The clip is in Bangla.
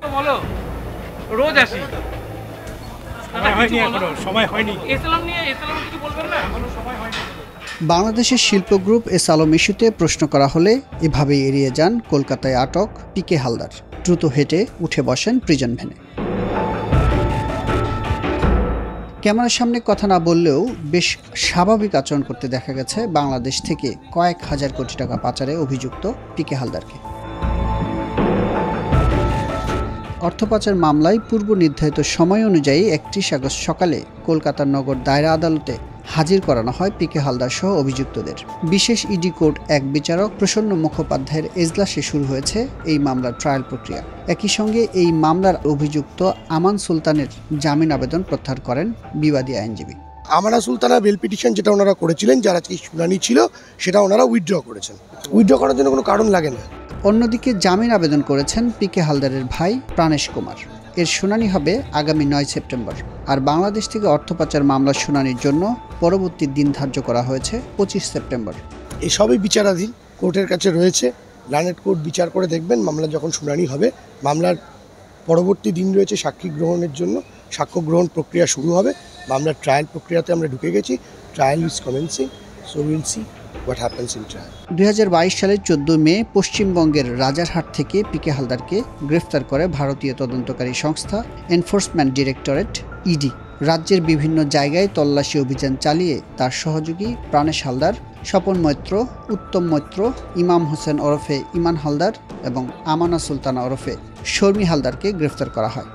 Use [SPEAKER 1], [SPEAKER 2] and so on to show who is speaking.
[SPEAKER 1] বলো রোজ আসি সময় হয়নি ইসলাম নিয়ে ইসলাম কিছু বলবেন না এখনো সময় হয়নি।
[SPEAKER 2] বাংলাদেশের শিল্প গ্রুপ এস আলম ইস্যুতে প্রশ্ন করা হলে এভাবেই এড়িয়ে যান কলকাতায় আটক পিকে হালদার। দ্রুত হেঁটে উঠে বসেন প্রিজন ভ্যানে। ক্যামেরার সামনে কথা না বললেও বেশ স্বাভাবিক আচরণ করতে দেখা গেছে বাংলাদেশ থেকে কয়েক হাজার কোটি টাকা পাচারে অভিযুক্ত পিকে হালদারকে। অর্থ পাচার মামলায় পূর্ব নির্ধারিত সময় অনুযায়ী ৩১ আগস্ট সকালে কলকাতার নগর দায়রা আদালতে হাজির করানো হয় পিকে হালদার সহ অভিযুক্তদের। বিশেষ ইডি কোর্ট এক বিচারক প্রসন্ন মুখোপাধ্যায়ের এজলাসে শুরু হয়েছে এই মামলার ট্রায়াল প্রক্রিয়া। একই সঙ্গে এই মামলার অভিযুক্ত আমান সুলতানের জামিন আবেদন প্রত্যাহার করেন বিবাদী আইনজীবী।
[SPEAKER 3] আমানা সুলতানা বেল পিটিশন যেটা ওনারা করেছিলেন, যার আজকে শুনানি ছিল, সেটা ওনারা উইথড্র করেছেন। উইথড্র করার জন্য কোনো কারণ লাগে না।
[SPEAKER 2] অন্যদিকে জামিন আবেদন করেছেন পিকে হালদারের ভাই প্রাণেশ কুমার। এর শুনানি হবে আগামী ৯ সেপ্টেম্বর। আর বাংলাদেশ থেকে অর্থ পাচার মামলার শুনানির জন্য পরবর্তী দিন ধার্য করা হয়েছে ২৫ সেপ্টেম্বর।
[SPEAKER 3] এসবই বিচারাধীন, কোর্টের কাছে রয়েছে। লানেট কোর্ট বিচার করে দেখবেন মামলা যখন শুনানি হবে। মামলার পরবর্তী দিন রয়েছে সাক্ষী গ্রহণের জন্য। সাক্ষ্য গ্রহণ প্রক্রিয়া শুরু হবে। মামলার ট্রায়াল প্রক্রিয়াতে আমরা ঢুকে গেছি। Trial is commencing, so will see what happens in trial.
[SPEAKER 2] ২০২২ সালের ১৪ মে পশ্চিমবঙ্গের রাজারহাট থেকে পিকে হালদারকে গ্রেফতার করে ভারতীয় তদন্তকারী সংস্থা এনফোর্সমেন্ট ডিরেক্টরেট ইডি। রাজ্যের বিভিন্ন জায়গায় তল্লাশি অভিযান চালিয়ে তার সহযোগী প্রাণেশ হালদার, স্বপন মৈত্র, উত্তম মৈত্র, ইমাম হোসেন ওরফে ইমান হালদার এবং আমানা সুলতানা ওরফে শর্মী হালদারকে গ্রেফতার করা হয়।